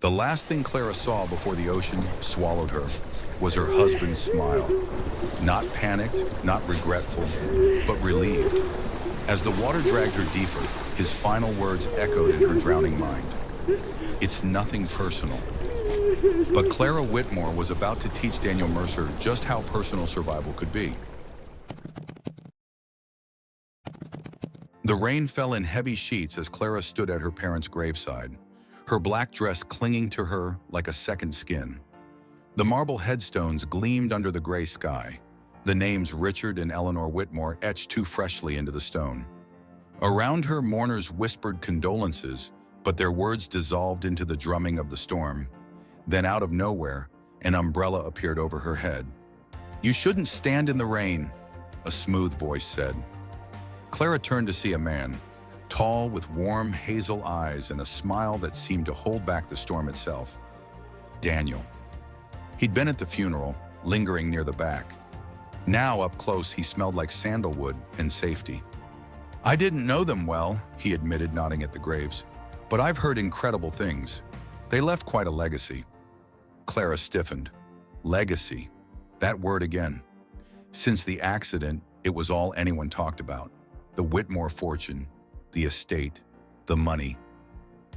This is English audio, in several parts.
The last thing Clara saw before the ocean swallowed her was her husband's smile. Not panicked, not regretful, but relieved. As the water dragged her deeper, his final words echoed in her drowning mind. It's nothing personal. But Clara Whitmore was about to teach Daniel Mercer just how personal survival could be. The rain fell in heavy sheets as Clara stood at her parents' graveside, her black dress clinging to her like a second skin. The marble headstones gleamed under the gray sky, the names Richard and Eleanor Whitmore etched too freshly into the stone. Around her, mourners whispered condolences, but their words dissolved into the drumming of the storm. Then out of nowhere, an umbrella appeared over her head. "You shouldn't stand in the rain," a smooth voice said. Clara turned to see a man, tall with warm hazel eyes and a smile that seemed to hold back the storm itself. Daniel. He'd been at the funeral, lingering near the back. Now, up close, he smelled like sandalwood and safety. "I didn't know them well," he admitted, nodding at the graves, "but I've heard incredible things. They left quite a legacy." Clara stiffened. Legacy. That word again. Since the accident, it was all anyone talked about. The Whitmore fortune, the estate, the money.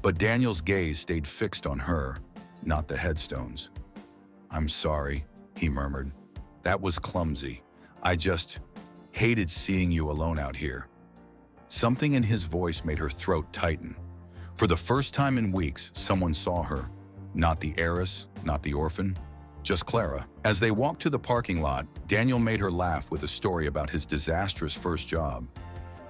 But Daniel's gaze stayed fixed on her, not the headstones. "I'm sorry," he murmured. "That was clumsy. I just hated seeing you alone out here." Something in his voice made her throat tighten. For the first time in weeks, someone saw her. Not the heiress, not the orphan, just Clara. As they walked to the parking lot, Daniel made her laugh with a story about his disastrous first job.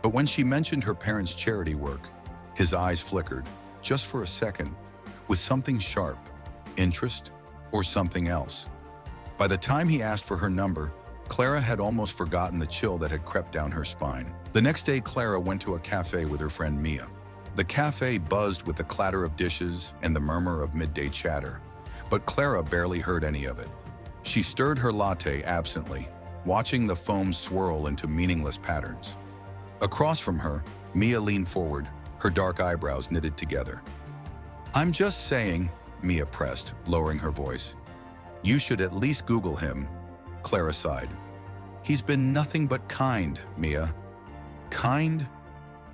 But when she mentioned her parents' charity work, his eyes flickered, just for a second, with something sharp, interest, or something else. By the time he asked for her number, Clara had almost forgotten the chill that had crept down her spine. The next day, Clara went to a cafe with her friend Mia. The cafe buzzed with the clatter of dishes and the murmur of midday chatter, but Clara barely heard any of it. She stirred her latte absently, watching the foam swirl into meaningless patterns. Across from her, Mia leaned forward, her dark eyebrows knitted together. "I'm just saying," Mia pressed, lowering her voice. "You should at least Google him," Clara sighed. "He's been nothing but kind, Mia." "Kind?"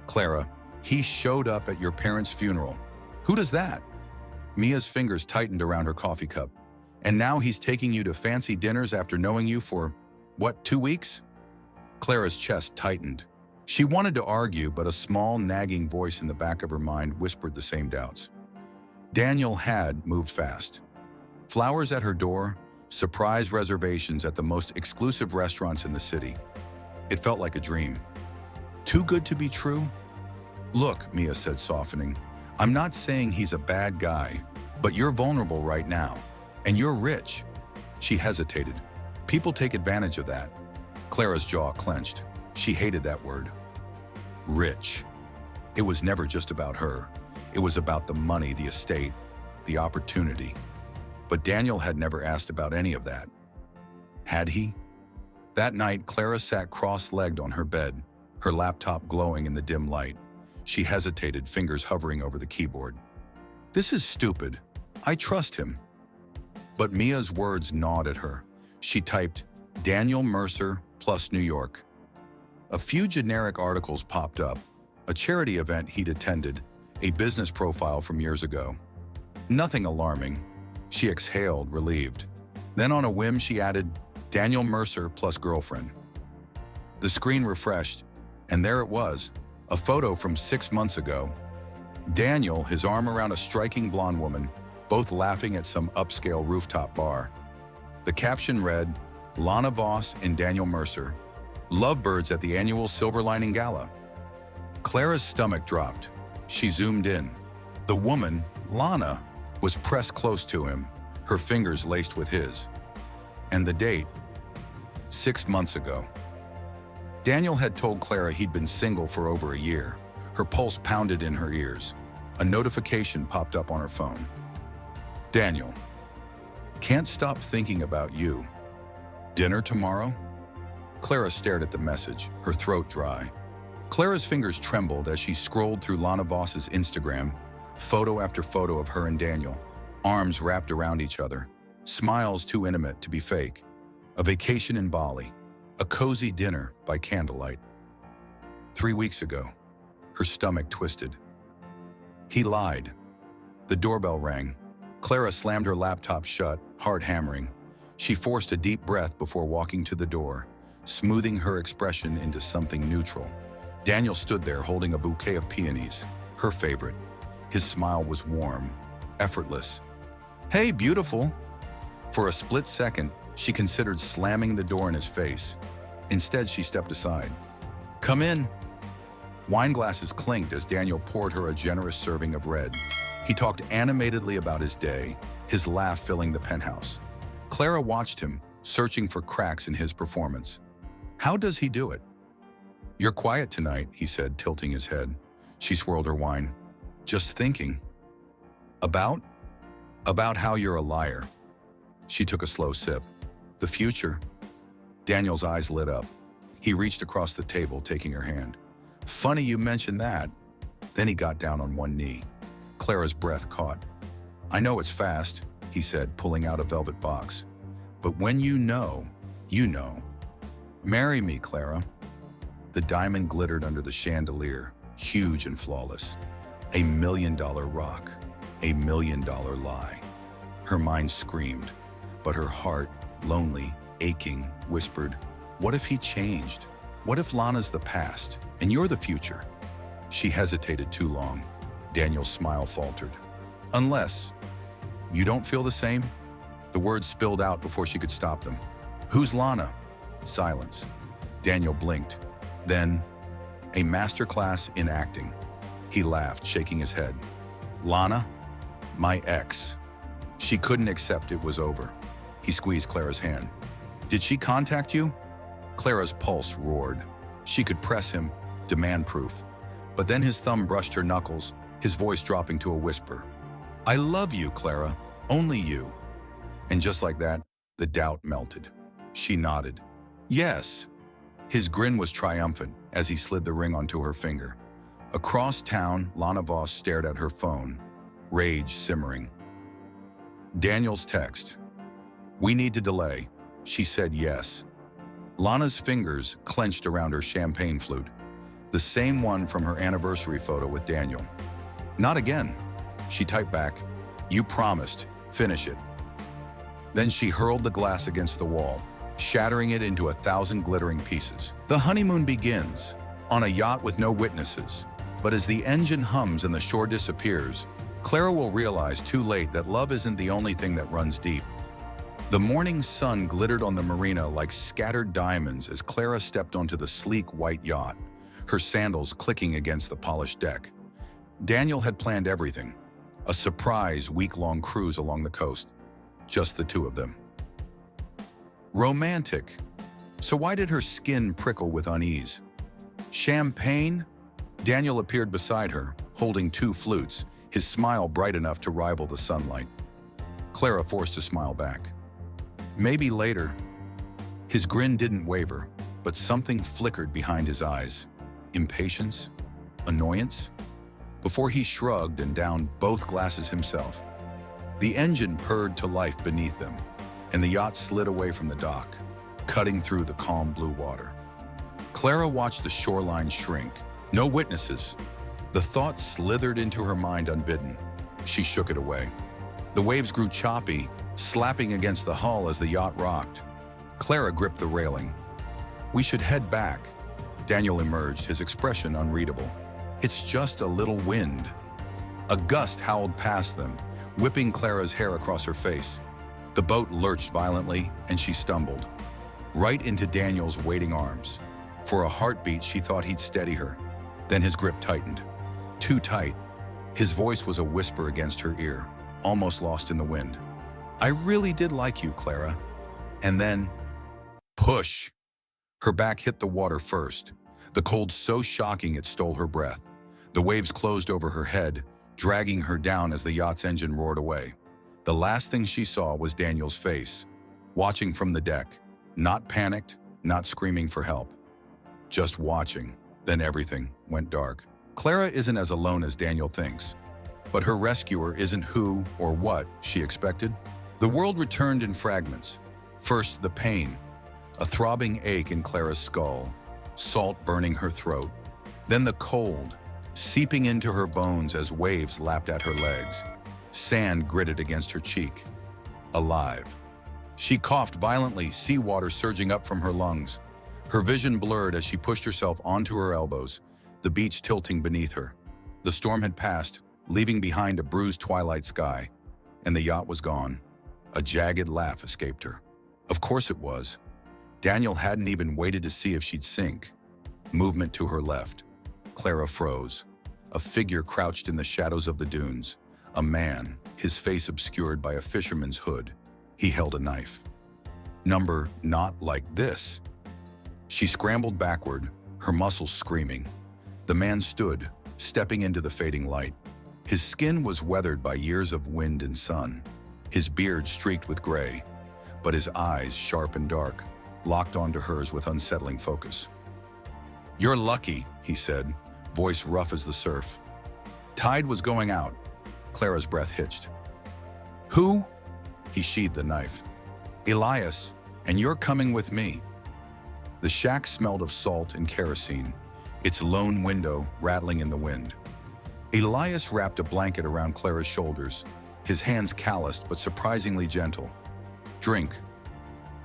"Clara, he showed up at your parents' funeral." "Who does that?" Mia's fingers tightened around her coffee cup. "And now he's taking you to fancy dinners after knowing you for, what, 2 weeks?" Clara's chest tightened. She wanted to argue, but a small, nagging voice in the back of her mind whispered the same doubts. Daniel had moved fast. Flowers at her door, surprise reservations at the most exclusive restaurants in the city. It felt like a dream. Too good to be true? "Look," Mia said, softening, "I'm not saying he's a bad guy, but you're vulnerable right now, and you're rich." She hesitated. "People take advantage of that." Clara's jaw clenched. She hated that word. Rich. It was never just about her. It was about the money, the estate, the opportunity. But Daniel had never asked about any of that. Had he? That night, Clara sat cross-legged on her bed, her laptop glowing in the dim light. She hesitated, fingers hovering over the keyboard. "This is stupid. I trust him." But Mia's words gnawed at her. She typed, "Daniel Mercer plus New York." A few generic articles popped up, a charity event he'd attended, a business profile from years ago. Nothing alarming. She exhaled, relieved. Then on a whim, she added, "Daniel Mercer plus girlfriend." The screen refreshed, and there it was, a photo from 6 months ago. Daniel, his arm around a striking blonde woman, both laughing at some upscale rooftop bar. The caption read, "Lana Voss and Daniel Mercer, lovebirds at the annual Silver Lining Gala." Clara's stomach dropped. She zoomed in. The woman, Lana, was pressed close to him, her fingers laced with his. And the date, 6 months ago. Daniel had told Clara he'd been single for over a year. Her pulse pounded in her ears. A notification popped up on her phone. "Daniel, can't stop thinking about you. Dinner tomorrow?" Clara stared at the message, her throat dry. Clara's fingers trembled as she scrolled through Lana Voss's Instagram, photo after photo of her and Daniel. arms wrapped around each other, smiles too intimate to be fake, a vacation in Bali, a cozy dinner by candlelight. 3 weeks ago, her stomach twisted. He lied. The doorbell rang. Clara slammed her laptop shut, heart hammering. She forced a deep breath before walking to the door, smoothing her expression into something neutral. Daniel stood there holding a bouquet of peonies, her favorite. His smile was warm, effortless. "Hey, beautiful!" For a split second, she considered slamming the door in his face. Instead, she stepped aside. "Come in." Wine glasses clinked as Daniel poured her a generous serving of red. He talked animatedly about his day, his laugh filling the penthouse. Clara watched him, searching for cracks in his performance. How does he do it? "You're quiet tonight," he said, tilting his head. She swirled her wine. "Just thinking." About? "About how you're a liar." She took a slow sip. "The future?" Daniel's eyes lit up. He reached across the table, taking her hand. "Funny you mentioned that." Then he got down on one knee. Clara's breath caught. "I know it's fast," he said, pulling out a velvet box. "But when you know, you know. Marry me, Clara." The diamond glittered under the chandelier, huge and flawless. $1 million rock, $1 million lie. Her mind screamed, but her heart, lonely, aching, whispered, "What if he changed? What if Lana's the past, and you're the future?" She hesitated too long. Daniel's smile faltered. "Unless, you don't feel the same?" The words spilled out before she could stop them. "Who's Lana?" Silence. Daniel blinked. Then, "A masterclass in acting." He laughed, shaking his head. "Lana? My ex." She couldn't accept it was over. He squeezed Clara's hand. "Did she contact you?" Clara's pulse roared. She could press him, demand proof. But then his thumb brushed her knuckles, his voice dropping to a whisper. "I love you, Clara. Only you." And just like that, the doubt melted. She nodded. "Yes." His grin was triumphant as he slid the ring onto her finger. Across town, Lana Voss stared at her phone, rage simmering. Daniel's text. "We need to delay." She said yes. Lana's fingers clenched around her champagne flute, the same one from her anniversary photo with Daniel. "Not again." She typed back, "You promised. Finish it." Then she hurled the glass against the wall, shattering it into 1,000 glittering pieces. The honeymoon begins, on a yacht with no witnesses. But as the engine hums and the shore disappears, Clara will realize too late that love isn't the only thing that runs deep. The morning sun glittered on the marina like scattered diamonds as Clara stepped onto the sleek white yacht, her sandals clicking against the polished deck. Daniel had planned everything, a surprise week-long cruise along the coast, just the two of them. Romantic. So why did her skin prickle with unease? Champagne? Daniel appeared beside her, holding 2 flutes, his smile bright enough to rival the sunlight. Clara forced a smile back. "Maybe later." His grin didn't waver, but something flickered behind his eyes. Impatience? Annoyance? Before he shrugged and downed both glasses himself. The engine purred to life beneath them, and the yacht slid away from the dock, cutting through the calm blue water. Clara watched the shoreline shrink. No witnesses. The thought slithered into her mind unbidden. She shook it away. The waves grew choppy, slapping against the hull as the yacht rocked. Clara gripped the railing. "We should head back." Daniel emerged, his expression unreadable. "It's just a little wind." A gust howled past them, whipping Clara's hair across her face. The boat lurched violently, and she stumbled. Right into Daniel's waiting arms. For a heartbeat, she thought he'd steady her. Then his grip tightened. Too tight. His voice was a whisper against her ear, almost lost in the wind. "I really did like you, Clara." And then, push! Her back hit the water first, the cold so shocking it stole her breath. The waves closed over her head, dragging her down as the yacht's engine roared away. The last thing she saw was Daniel's face, watching from the deck, not panicked, not screaming for help. Just watching. Then everything went dark. Clara isn't as alone as Daniel thinks. But her rescuer isn't who or what she expected. The world returned in fragments. First, the pain, a throbbing ache in Clara's skull, salt burning her throat. Then the cold, seeping into her bones as waves lapped at her legs. Sand gritted against her cheek. Alive. She coughed violently, seawater surging up from her lungs. Her vision blurred as she pushed herself onto her elbows, the beach tilting beneath her. The storm had passed, leaving behind a bruised twilight sky, and the yacht was gone. A jagged laugh escaped her. Of course it was. Daniel hadn't even waited to see if she'd sink. Movement to her left. Clara froze. A figure crouched in the shadows of the dunes. A man, his face obscured by a fisherman's hood. He held a knife. Number, not like this. She scrambled backward, her muscles screaming. The man stood, stepping into the fading light. His skin was weathered by years of wind and sun. His beard streaked with gray, but his eyes, sharp and dark, locked onto hers with unsettling focus. "You're lucky," he said, voice rough as the surf. Tide was going out. Clara's breath hitched. "Who?" He sheathed the knife. "Elias, and you're coming with me." The shack smelled of salt and kerosene, its lone window rattling in the wind. Elias wrapped a blanket around Clara's shoulders, his hands calloused but surprisingly gentle. "Drink."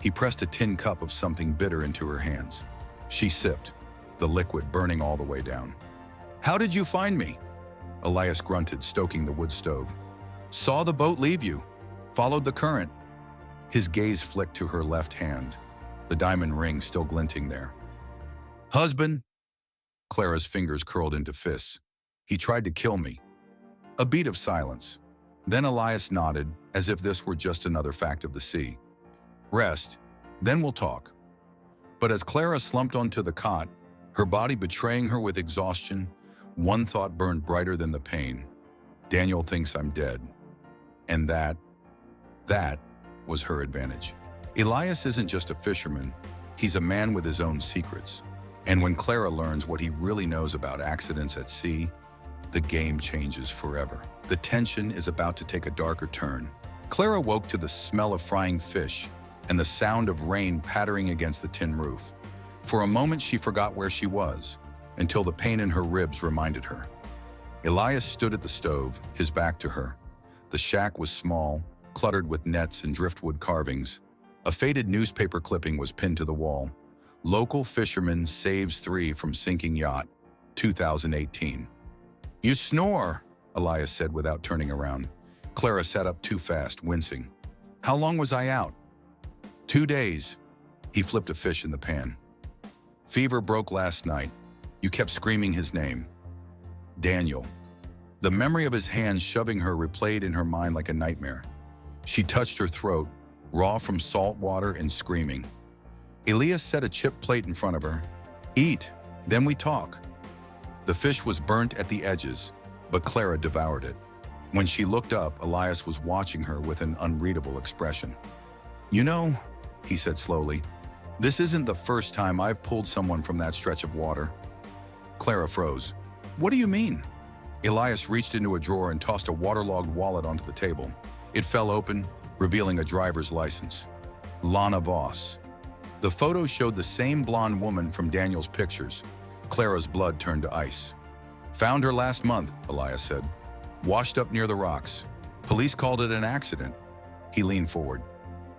He pressed a tin cup of something bitter into her hands. She sipped, the liquid burning all the way down. "How did you find me?" Elias grunted, stoking the wood stove. "Saw the boat leave you. Followed the current." His gaze flicked to her left hand, the diamond ring still glinting there. "Husband?" Clara's fingers curled into fists. "He tried to kill me." A beat of silence. Then Elias nodded, as if this were just another fact of the sea. "Rest, then we'll talk." But as Clara slumped onto the cot, her body betraying her with exhaustion, one thought burned brighter than the pain. Daniel thinks I'm dead. And that was her advantage. Elias isn't just a fisherman, he's a man with his own secrets. And when Clara learns what he really knows about accidents at sea, the game changes forever. The tension is about to take a darker turn. Clara woke to the smell of frying fish and the sound of rain pattering against the tin roof. For a moment she forgot where she was, until the pain in her ribs reminded her. Elias stood at the stove, his back to her. The shack was small, cluttered with nets and driftwood carvings. A faded newspaper clipping was pinned to the wall. "Local fisherman saves 3 from sinking yacht, 2018. "You snore," Elias said without turning around. Clara sat up too fast, wincing. "How long was I out?" 2 days. He flipped a fish in the pan. "Fever broke last night. You kept screaming his name." Daniel. The memory of his hands shoving her replayed in her mind like a nightmare. She touched her throat, raw from salt water and screaming. Elias set a chipped plate in front of her. "Eat, then we talk." The fish was burnt at the edges, but Clara devoured it. When she looked up, Elias was watching her with an unreadable expression. "You know," he said slowly, "this isn't the first time I've pulled someone from that stretch of water." Clara froze. "What do you mean?" Elias reached into a drawer and tossed a waterlogged wallet onto the table. It fell open, revealing a driver's license. Lana Voss. The photo showed the same blonde woman from Daniel's pictures. Clara's blood turned to ice. "Found her last month," Elias said. "Washed up near the rocks. Police called it an accident." He leaned forward.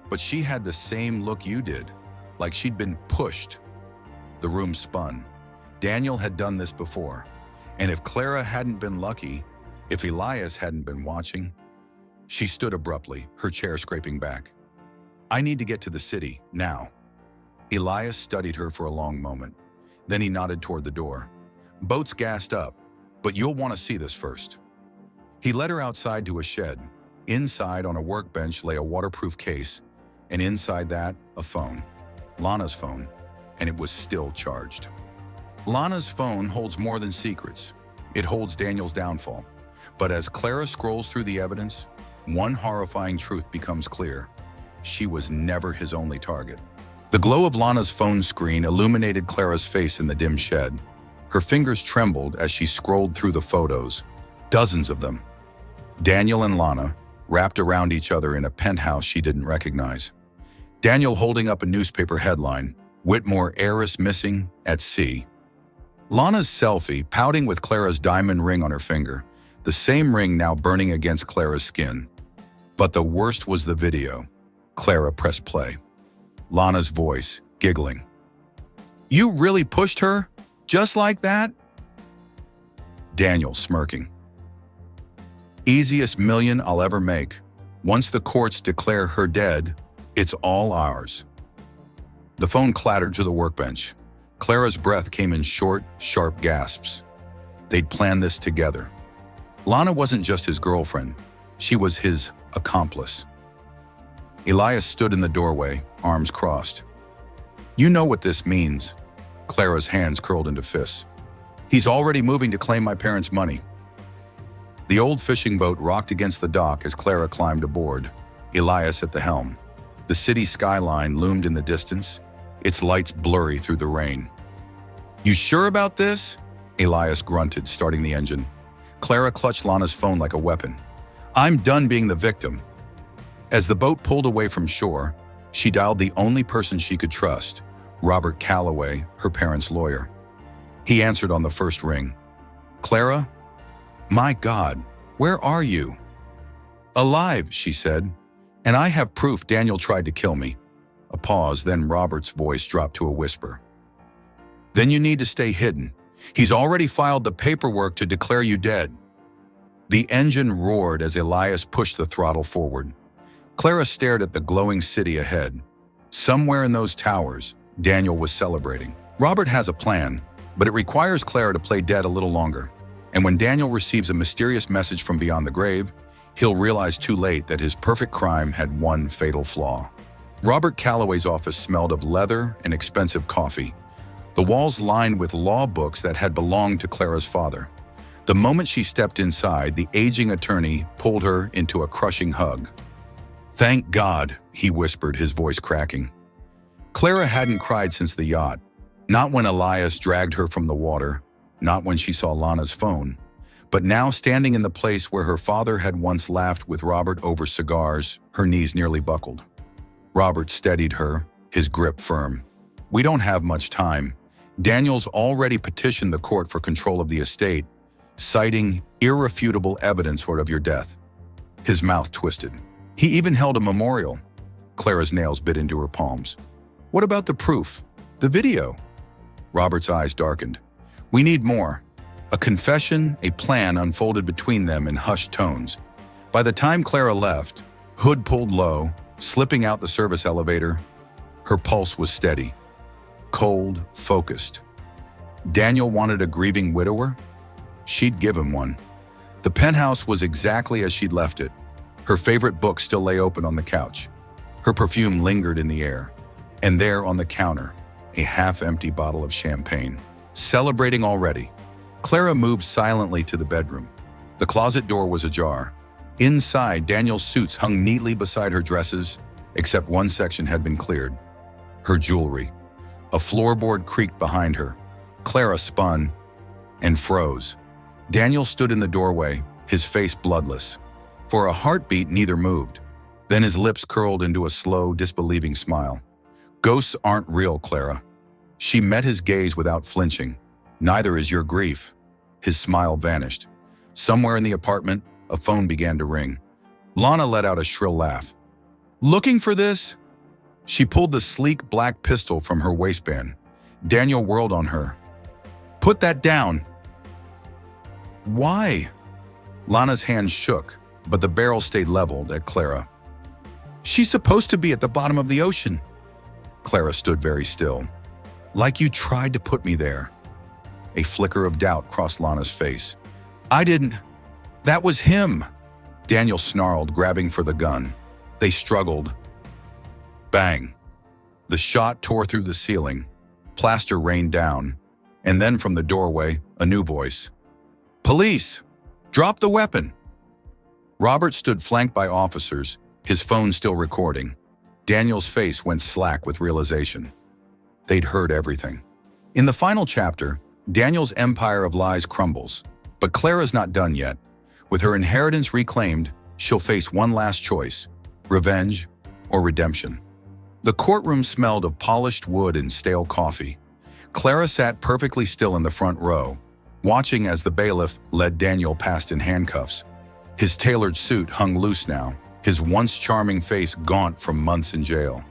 "But she had the same look you did, like she'd been pushed." The room spun. Daniel had done this before. And if Clara hadn't been lucky, if Elias hadn't been watching. She stood abruptly, her chair scraping back. "I need to get to the city, now." Elias studied her for a long moment. Then he nodded toward the door. "Boat's gassed up, but you'll want to see this first." He led her outside to a shed. Inside, on a workbench, lay a waterproof case, and inside that, a phone. Lana's phone, and it was still charged. Lana's phone holds more than secrets. It holds Daniel's downfall. But as Clara scrolls through the evidence, one horrifying truth becomes clear. She was never his only target. The glow of Lana's phone screen illuminated Clara's face in the dim shed. Her fingers trembled as she scrolled through the photos, dozens of them. Daniel and Lana, wrapped around each other in a penthouse she didn't recognize. Daniel holding up a newspaper headline, "Whitmore heiress missing at sea." Lana's selfie, pouting with Clara's diamond ring on her finger, the same ring now burning against Clara's skin. But the worst was the video. Clara pressed play. Lana's voice, giggling. "You really pushed her? Just like that?" Daniel smirking. "Easiest million I'll ever make. Once the courts declare her dead, it's all ours." The phone clattered to the workbench. Clara's breath came in short, sharp gasps. They'd planned this together. Lana wasn't just his girlfriend. She was his accomplice. Elias stood in the doorway, arms crossed. "You know what this means." Clara's hands curled into fists. "He's already moving to claim my parents' money." The old fishing boat rocked against the dock as Clara climbed aboard, Elias at the helm. The city skyline loomed in the distance, its lights blurry through the rain. "You sure about this?" Elias grunted, starting the engine. Clara clutched Lana's phone like a weapon. "I'm done being the victim." As the boat pulled away from shore, she dialed the only person she could trust, Robert Calloway, her parents' lawyer. He answered on the first ring. "Clara? My God, where are you?" "Alive," she said, "and I have proof Daniel tried to kill me." A pause, then Robert's voice dropped to a whisper. "Then you need to stay hidden. He's already filed the paperwork to declare you dead." The engine roared as Elias pushed the throttle forward. Clara stared at the glowing city ahead. Somewhere in those towers, Daniel was celebrating. Robert has a plan, but it requires Clara to play dead a little longer. And when Daniel receives a mysterious message from beyond the grave, he'll realize too late that his perfect crime had one fatal flaw. Robert Calloway's office smelled of leather and expensive coffee, the walls lined with law books that had belonged to Clara's father. The moment she stepped inside, the aging attorney pulled her into a crushing hug. "Thank God," he whispered, his voice cracking. Clara hadn't cried since the yacht, not when Elias dragged her from the water, not when she saw Lana's phone, but now standing in the place where her father had once laughed with Robert over cigars, her knees nearly buckled. Robert steadied her, his grip firm. "We don't have much time. Daniel's already petitioned the court for control of the estate, citing irrefutable evidence of your death." His mouth twisted. "He even held a memorial." Clara's nails bit into her palms. "What about the proof? The video?" Robert's eyes darkened. "We need more." A confession, a plan unfolded between them in hushed tones. By the time Clara left, hood pulled low, slipping out the service elevator, her pulse was steady, cold, focused. Daniel wanted a grieving widower? She'd give him one. The penthouse was exactly as she'd left it. Her favorite book still lay open on the couch. Her perfume lingered in the air. And there on the counter, a half-empty bottle of champagne. Celebrating already. Clara moved silently to the bedroom. The closet door was ajar. Inside, Daniel's suits hung neatly beside her dresses, except one section had been cleared. Her jewelry. A floorboard creaked behind her. Clara spun and froze. Daniel stood in the doorway, his face bloodless. For a heartbeat, neither moved. Then his lips curled into a slow, disbelieving smile. "Ghosts aren't real, Clara." She met his gaze without flinching. "Neither is your grief." His smile vanished. Somewhere in the apartment, a phone began to ring. Lana let out a shrill laugh. "Looking for this?" She pulled the sleek black pistol from her waistband. Daniel whirled on her. "Put that down." "Why?" Lana's hands shook, but the barrel stayed leveled at Clara. "She's supposed to be at the bottom of the ocean." Clara stood very still. "Like you tried to put me there." A flicker of doubt crossed Lana's face. "I didn't. That was him." Daniel snarled, grabbing for the gun. They struggled. Bang. The shot tore through the ceiling. Plaster rained down. And then from the doorway, a new voice. "Police! Drop the weapon!" Robert stood flanked by officers, his phone still recording. Daniel's face went slack with realization. They'd heard everything. In the final chapter, Daniel's empire of lies crumbles. But Clara's not done yet. With her inheritance reclaimed, she'll face one last choice: revenge or redemption. The courtroom smelled of polished wood and stale coffee. Clara sat perfectly still in the front row, watching as the bailiff led Daniel past in handcuffs. His tailored suit hung loose now, his once charming face gaunt from months in jail.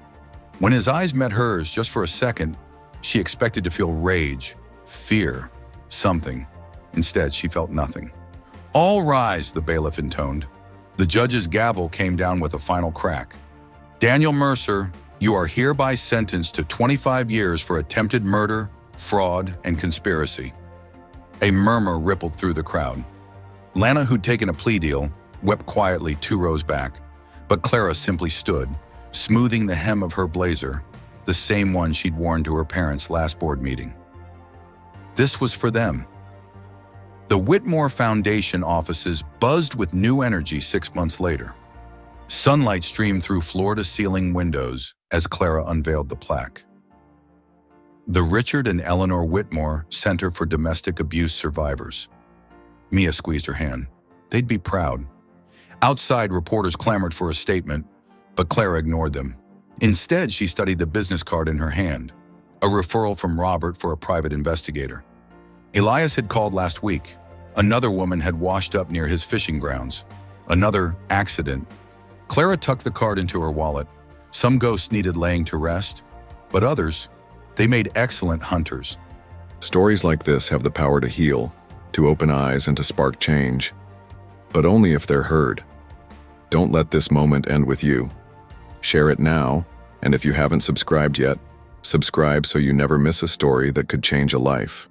When his eyes met hers just for a second, she expected to feel rage, fear, something. Instead, she felt nothing. "All rise," the bailiff intoned. The judge's gavel came down with a final crack. "Daniel Mercer, you are hereby sentenced to 25 years for attempted murder, fraud, and conspiracy." A murmur rippled through the crowd. Lana, who'd taken a plea deal, wept quietly 2 rows back, but Clara simply stood, smoothing the hem of her blazer, the same one she'd worn to her parents' last board meeting. This was for them. The Whitmore Foundation offices buzzed with new energy 6 months later. Sunlight streamed through floor-to-ceiling windows as Clara unveiled the plaque. The Richard and Eleanor Whitmore Center for Domestic Abuse Survivors. Mia squeezed her hand. They'd be proud. Outside, reporters clamored for a statement, but Clara ignored them. Instead, she studied the business card in her hand, a referral from Robert for a private investigator. Elias had called last week. Another woman had washed up near his fishing grounds. Another accident. Clara tucked the card into her wallet. Some ghosts needed laying to rest, but others, they made excellent hunters. Stories like this have the power to heal, to open eyes and to spark change, but only if they're heard. Don't let this moment end with you. Share it now, and if you haven't subscribed yet, subscribe so you never miss a story that could change a life.